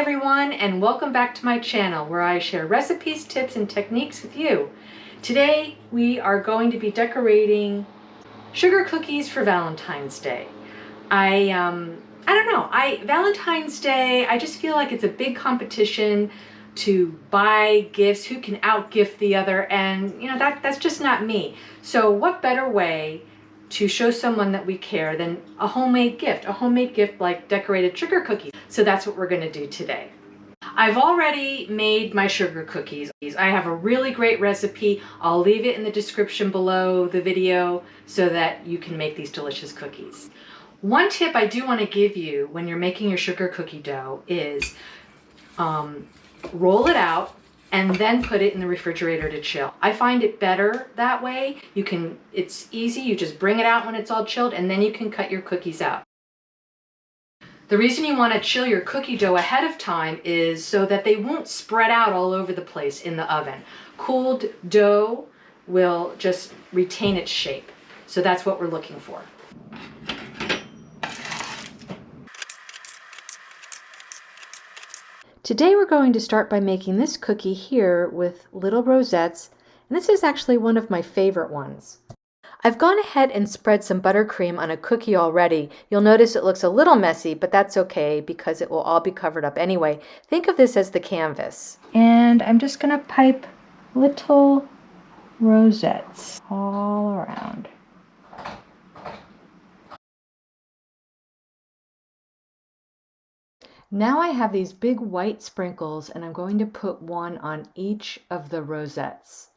everyone, and welcome back to my channel where I share recipes, tips, and techniques with you. Today we are going to be decorating sugar cookies for Valentine's Day. I don't know, Valentine's Day, I just feel like it's a big competition to buy gifts, who can outgift the other, and you know, that's just not me. So what better way to show someone that we care than a homemade gift like decorated sugar cookies. So that's what we're going to do today. I've already made my sugar cookies. I have a really great recipe. I'll leave it in the description below the video so that you can make these delicious cookies. One tip I do want to give you when you're making your sugar cookie dough is roll it out and then put it in the refrigerator to chill. I find it better that way. It's easy, you just bring it out when it's all chilled and then you can cut your cookies out. The reason you want to chill your cookie dough ahead of time is so that they won't spread out all over the place in the oven. Cooled dough will just retain its shape. So that's what we're looking for. Today we're going to start by making this cookie here with little rosettes, and this is actually one of my favorite ones. I've gone ahead and spread some buttercream on a cookie already. You'll notice it looks a little messy, but that's okay because it will all be covered up anyway. Think of this as the canvas. And I'm just going to pipe little rosettes all around. Now I have these big white sprinkles and I'm going to put one on each of the rosettes.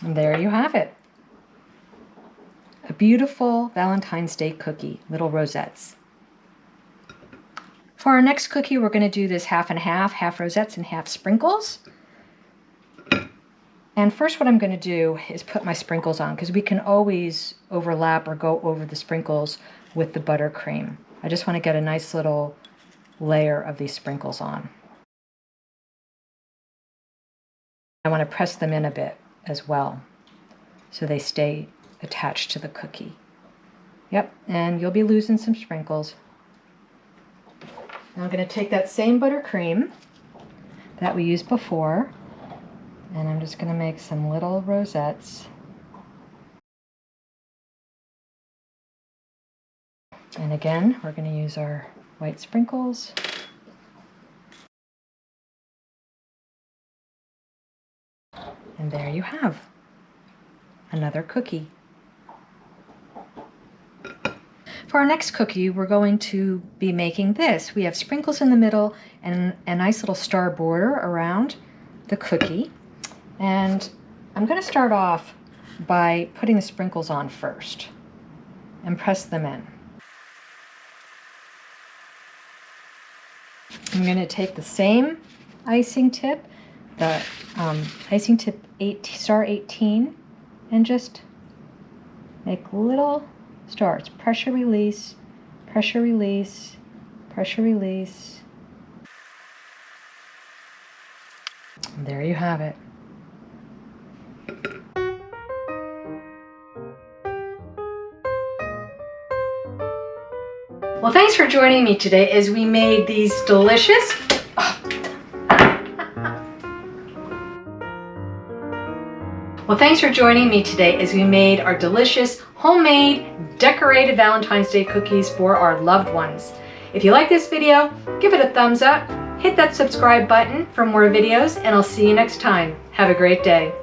And there you have it. A beautiful Valentine's Day cookie, little rosettes. For our next cookie, we're going to do this half and half rosettes and half sprinkles. And first what I'm going to do is put my sprinkles on because we can always overlap or go over the sprinkles with the buttercream. I just want to get a nice little layer of these sprinkles on. I want to press them in a bit as well so they stay attached to the cookie. Yep, and you'll be losing some sprinkles. Now I'm going to take that same buttercream that we used before, and I'm just going to make some little rosettes. And again, we're going to use our white sprinkles. And there you have another cookie. For our next cookie, we're going to be making this. We have sprinkles in the middle and a nice little star border around the cookie. And I'm going to start off by putting the sprinkles on first and press them in. I'm going to take the same icing tip, the icing tip star 18, and just make little stars. Pressure release, pressure release, pressure release. And there you have it. Well, thanks for joining me today as we made these delicious... Well, thanks for joining me today as we made our delicious, homemade, decorated Valentine's Day cookies for our loved ones. If you like this video, give it a thumbs up, hit that subscribe button for more videos, and I'll see you next time. Have a great day.